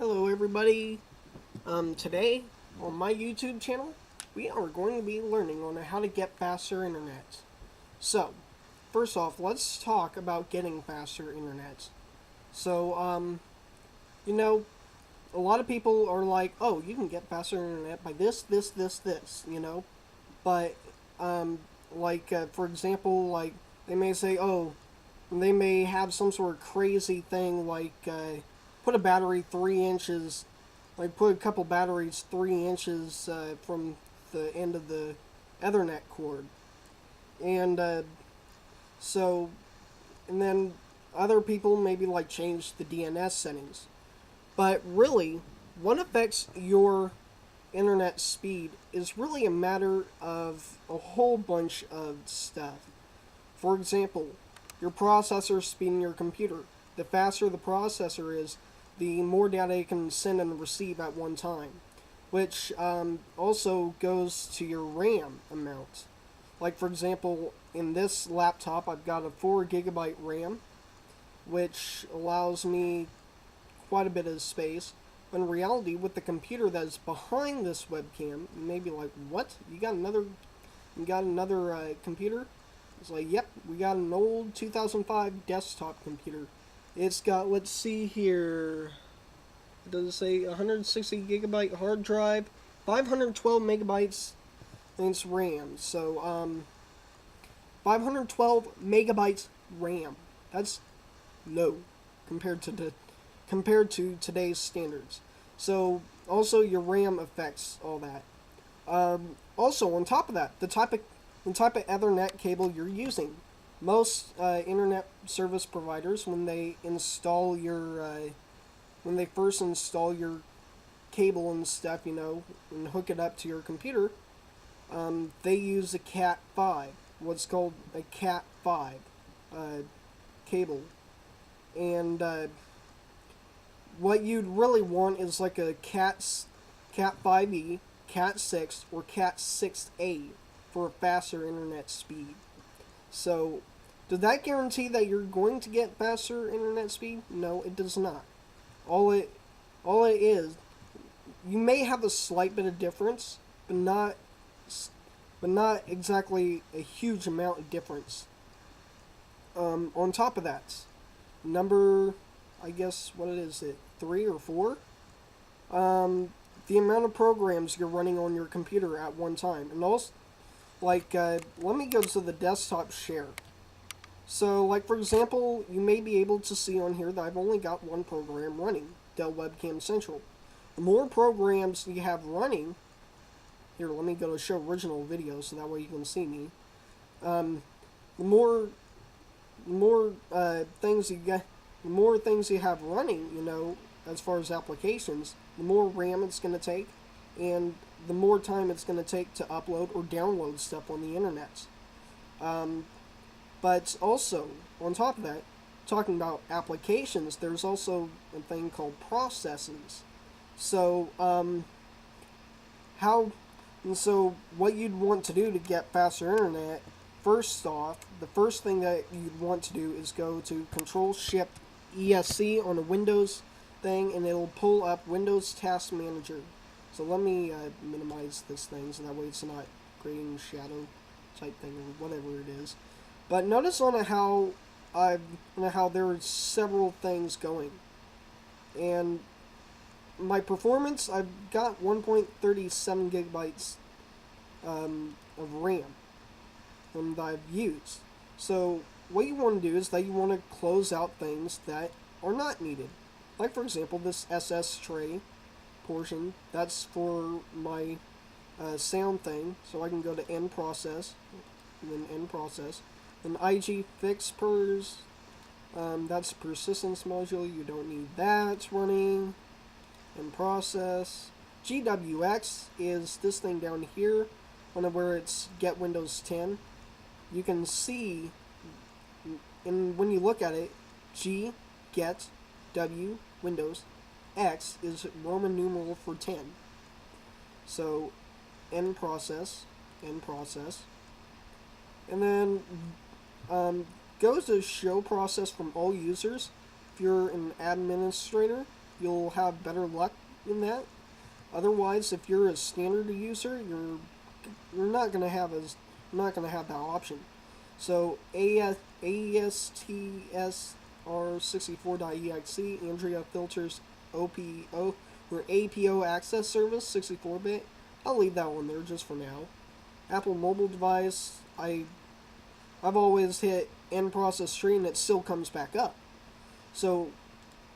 Hello everybody. Today on my YouTube channel, we are going to be learning on how to get faster internet. So, first off, let's talk about getting faster internet. So, you know, a lot of people are like, "Oh, you can get faster internet by this, But, for example, like they may say, "Oh, they may have some sort of crazy thing like put a battery 3 inches, like put a couple batteries 3 inches from the end of the Ethernet cord, and so and then other people maybe like change the DNS settings. But really, what affects your internet speed is really a matter of a whole bunch of stuff. For example, your processor speed in your computer. The faster the processor is, the more data it can send and receive at one time, which also goes to your RAM amount. Like, for example, in this laptop, I've got a 4 GB RAM, which allows me quite a bit of space. But in reality, with the computer that is behind this webcam, you may be like, "What? You got another computer?" It's like, "Yep, we got an old 2005 desktop computer. It's got, let's see here, does it say 160 GB hard drive, 512 MB in its RAM. So 512 MB RAM. That's low compared to today's standards. So also your RAM affects all that. Also, on top of that, the type of Ethernet cable you're using. Most internet service providers, when they first install your cable and stuff, and hook it up to your computer, they use a Cat5, what's called a Cat5 cable, and what you'd really want is like a Cat5e, Cat6, or Cat6a for a faster internet speed. So, does that guarantee that you're going to get faster internet speed? No, it does not. All it all it is, you may have a slight bit of difference, but not exactly a huge amount of difference. On top of that, number, I guess what is it, 3 or 4? The amount of programs you're running on your computer at one time, and also, let me go to the desktop share. So, like, for example, you may be able to see on here that I've only got one program running, Dell Webcam Central. The more programs you have running, here, let me go to show original video so that way you can see me. The more things you have running, as far as applications, the more RAM it's going to take, and the more time it's going to take to upload or download stuff on the internet. But also, on top of that, talking about applications, there's also a thing called processes. So, what you'd want to do to get faster internet, first off, the first thing that you'd want to do is go to Control-Shift-ESC on a Windows thing, and it'll pull up Windows Task Manager. So let me minimize this thing so that way it's not creating shadow type thing or whatever it is. But notice on how there are several things going, and my performance, I've got 1.37 GB of RAM that I've used. So what you want to do is that you want to close out things that are not needed. Like, for example, this SS tray portion, that's for my sound thing, so I can go to end process, and then end process. Then IG fix pers, that's persistence module, you don't need that running. And process. GWX is this thing down here, where it's get Windows 10. You can see, and when you look at it, G, get, W, Windows, X is Roman numeral for 10. So, end process, and then goes to show process from all users. If you're an administrator, you'll have better luck in that. Otherwise, if you're a standard user, you're not gonna have that option. So AESTSR64.exe Andrea filters OPO or APO access service 64-bit. I'll leave that one there just for now. Apple mobile device, I've always hit end process tree and it still comes back up. So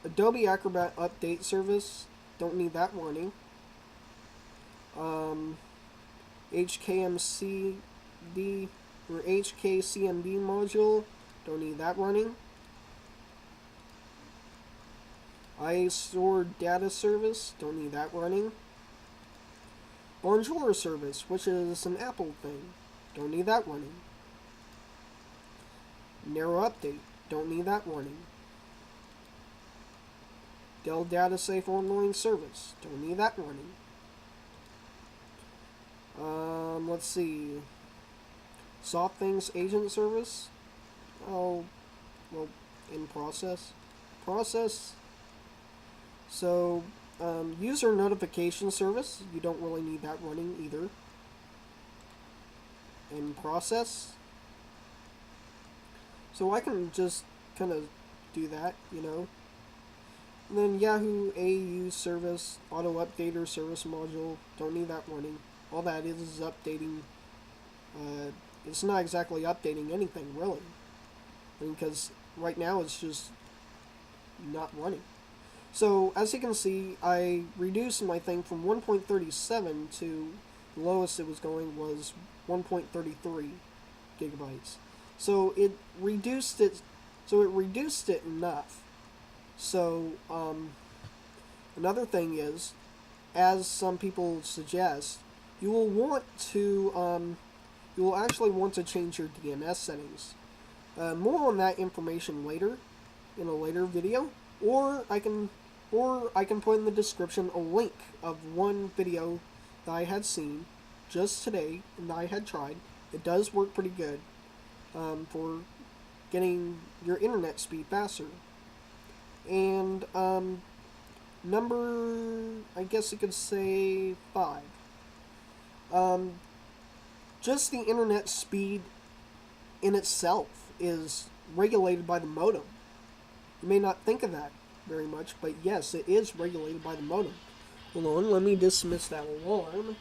Adobe Acrobat update service, don't need that running. HKMCD or HKCMD module, don't need that running. iStore data service, don't need that running. Bonjour service, which is an Apple thing, don't need that running. Narrow update, don't need that running. Dell Data Safe Online Service, don't need that running. Let's see. SoftThings Agent Service. Oh, well, in process. So, User Notification Service. You don't really need that running either. In process. So I can just kind of do that, you know. And then Yahoo AU Service, Auto Updater Service Module. Don't need that running. All that is updating. It's not exactly updating anything, really. Because right now it's just not running. So, as you can see, I reduced my thing from 1.37 to the lowest it was going was 1.33 gigabytes. So it reduced it enough. So, another thing is, as some people suggest, you will actually want to change your DNS settings. More on that information later, in a later video, or I can put in the description a link of one video that I had seen just today and that I had tried. It does work pretty good for getting your internet speed faster. And number, I guess you could say 5. Just the internet speed in itself is regulated by the modem. You may not think of that very much, but yes, it is regulated by the modem. Hold on, let me dismiss that alarm.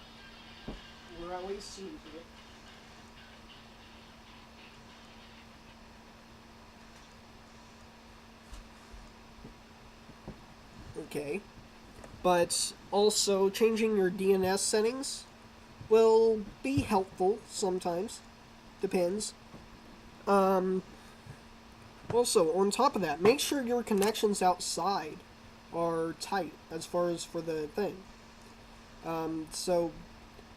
We're at least seeing it. Okay. But also, changing your DNS settings will be helpful sometimes. Depends. Also, on top of that, make sure your connections outside are tight as far as for the thing. So,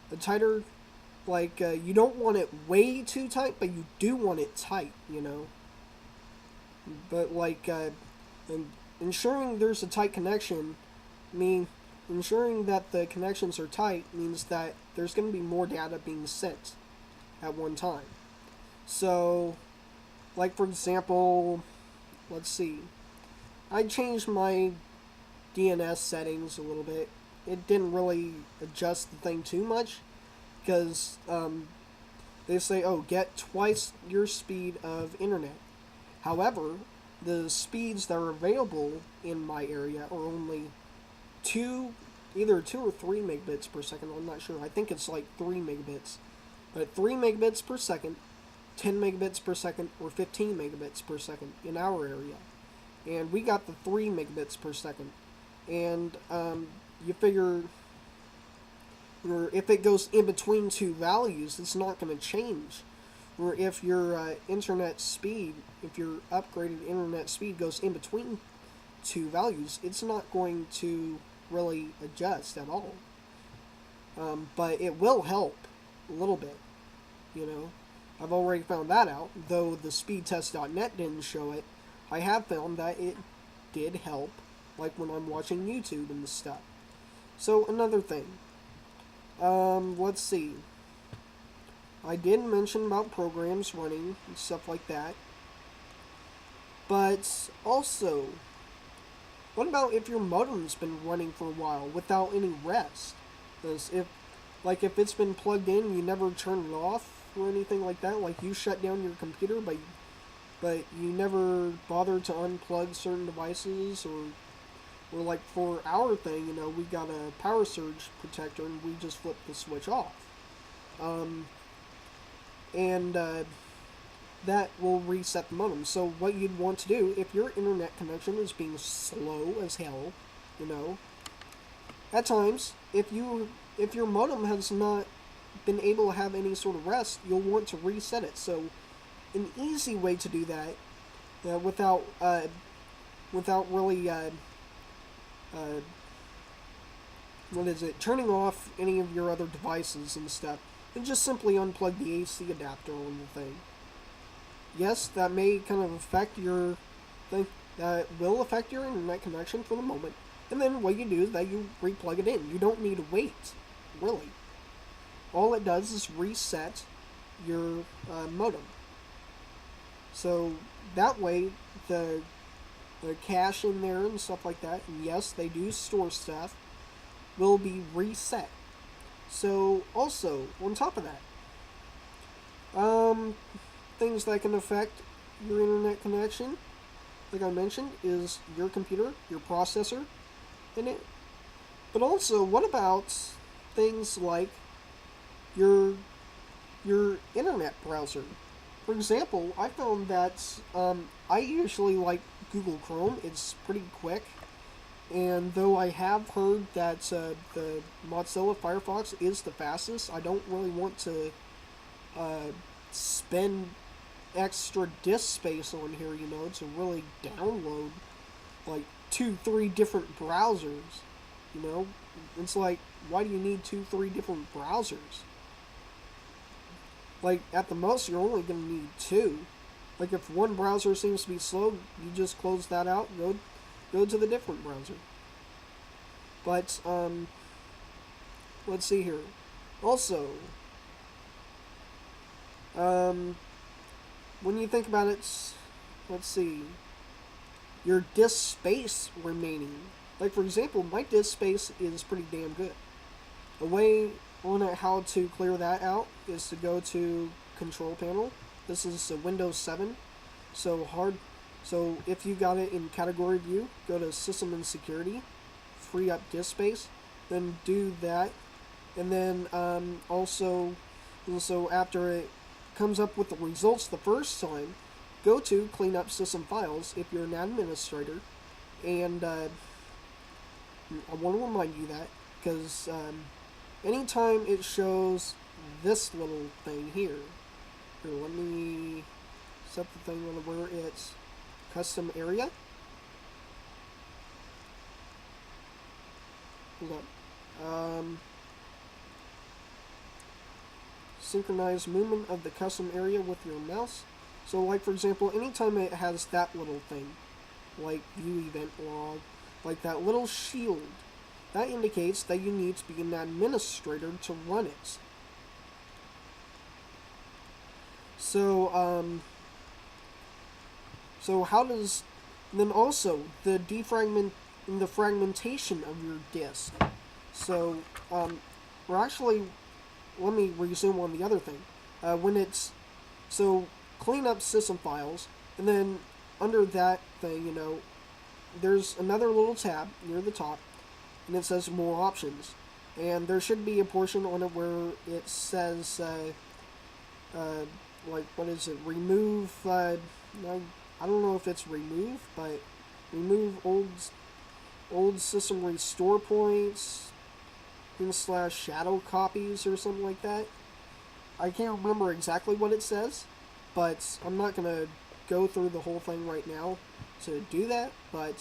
the tighter, like, you don't want it way too tight, but you do want it tight, you know. But, like, ensuring there's a tight connection, ensuring that the connections are tight means that there's going to be more data being sent at one time. So, like for example, let's see, I changed my DNS settings a little bit. It didn't really adjust the thing too much, because they say, oh, get twice your speed of internet. However, the speeds that are available in my area are only either 2 or 3 megabits per second. I'm not sure. I think it's like 3 megabits. But 3 megabits per second, 10 megabits per second, or 15 megabits per second in our area. And we got the 3 megabits per second. And you figure, or if it goes in between two values, it's not going to change. Or if your internet speed, if your upgraded internet speed goes in between two values, it's not going to really adjust at all. But it will help a little bit, you know. I've already found that out, though the speedtest.net didn't show it. I have found that it did help, like when I'm watching YouTube and stuff. So, another thing. Let's see. I did mention about programs running and stuff like that. But also, What about if your modem's been running for a while without any rest? Because if it's been plugged in, you never turn it off or anything like that. Like you shut down your computer, but you never bother to unplug certain devices, or like for our thing, we got a power surge protector and we just flip the switch off. Um, and that will reset the modem. So what you'd want to do if your internet connection is being slow as hell, at times if your modem has not been able to have any sort of rest, you'll want to reset it. So an easy way to do that without really turning off any of your other devices and stuff, and just simply unplug the AC adapter on the thing. Yes, that may kind of affect your thing. That will affect your internet connection for the moment. And then what you do is that you replug it in. You don't need to wait, really. All it does is reset your modem. So that way, the cache in there and stuff like that, and yes, they do store stuff, will be reset. So also, on top of that, things that can affect your internet connection, like I mentioned, is your computer, your processor in it. But also, what about things like your internet browser? For example, I found that I usually like Google Chrome. It's pretty quick. And though I have heard that the Mozilla Firefox is the fastest, I don't really want to spend extra disk space on here, to really download like 2-3 different browsers. It's like, why do you need 2-3 different browsers? Like, at the most, you're only going to need 2. Like, if one browser seems to be slow, you just close that out and go to the different browser. But, let's see here. Also, when you think about it, let's see, your disk space remaining. Like, for example, my disk space is pretty damn good. A way on how to clear that out is to go to Control Panel. This is a Windows 7. So if you got it in Category View, go to System and Security, free up disk space, then do that. And then also after it comes up with the results the first time, go to Clean Up System Files if you're an administrator. And I want to remind you that, because anytime it shows this little thing here, let me set the thing on where it's custom area. Hold on. Synchronize movement of the custom area with your mouse. So, like, for example, anytime it has that little thing, like view event log, like that little shield, that indicates that you need to be an administrator to run it. So, how does, then also the fragmentation of your disk. So, let me resume on the other thing. Clean up system files, and then under that thing, there's another little tab near the top, and it says more options. And there should be a portion on it where it says, remove, I don't know if it's remove, but remove old system restore points, / shadow copies or something like that. I can't remember exactly what it says, but I'm not going to go through the whole thing right now to do that. But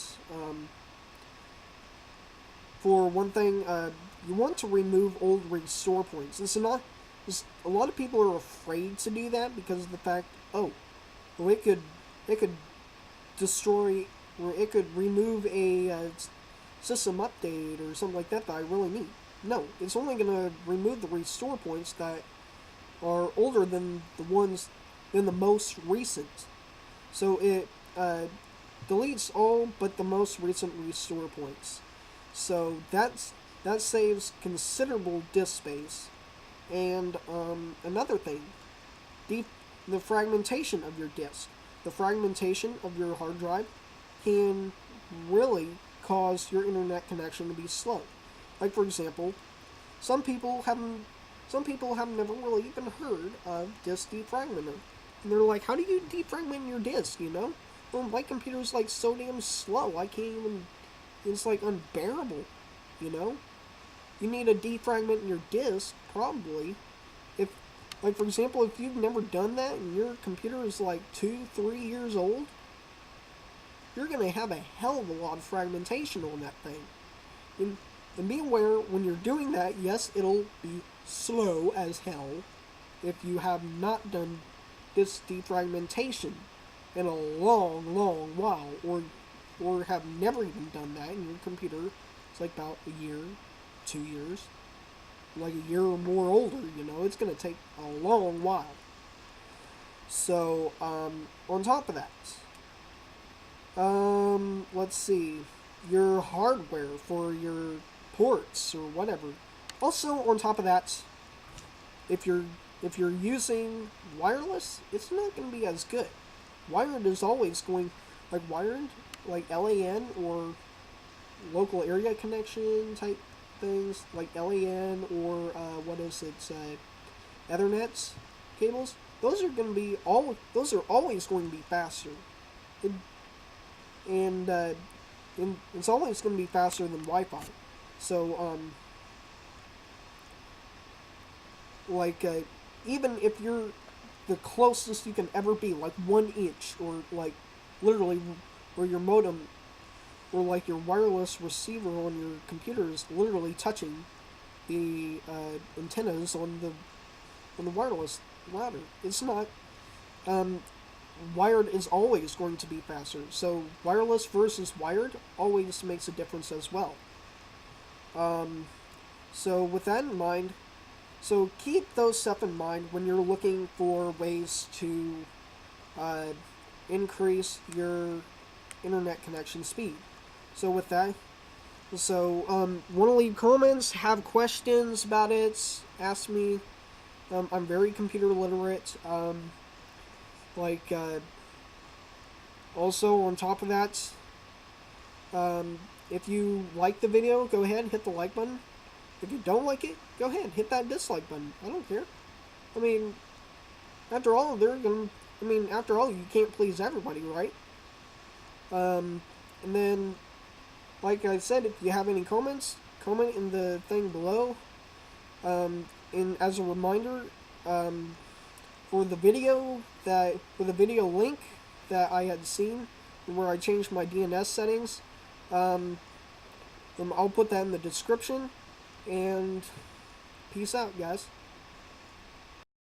for one thing, you want to remove old restore points. A lot of people are afraid to do that because of the fact, it could destroy, or it could remove a system update or something like that I really need. No, it's only going to remove the restore points that are older than the most recent. So deletes all but the most recent restore points. So that saves considerable disk space. And another thing, the fragmentation of your disk, the fragmentation of your hard drive can really cause your internet connection to be slow. Like for example, some people haven't never really even heard of disk defragmenter, and they're like, "How do you defragment your disk?" You know, well, my computer's like so damn slow, I can't even. It's like unbearable. You know, you need to defragment your disk probably. If, like for example, if you've never done that and your computer is like 2-3 years old, you're gonna have a hell of a lot of fragmentation on that thing. And be aware when you're doing that, yes, it'll be slow as hell if you have not done this defragmentation in a long, long while, or have never even done that in your computer. It's like about a year, 2 years, like a year or more older, you know, it's going to take a long while. So, on top of that, let's see, your hardware for your ports or whatever. Also, on top of that, if you're using wireless, it's not going to be as good. Wired is always going, like wired, like LAN or local area connection type things, like LAN or what is it, Ethernet cables. Those are going to be those are always going to be faster, and it's always going to be faster than Wi-Fi. So even if you're the closest you can ever be, like 1 inch, or like literally, where your modem or like your wireless receiver on your computer is literally touching the antennas on the wireless router. It's not. Wired is always going to be faster. So wireless versus wired always makes a difference as well. So with that in mind, so keep those stuff in mind when you're looking for ways to increase your internet connection speed. So with that, want to leave comments, have questions about it, ask me. I'm very computer literate. Also on top of that, if you like the video, go ahead and hit the like button. If you don't like it, go ahead and hit that dislike button. I don't care. I mean, after all, you can't please everybody, right? And then, like I said, if you have any comments, comment in the thing below. And as a reminder, for the video link that I had seen, where I changed my DNS settings, I'll put that in the description. And peace out, guys.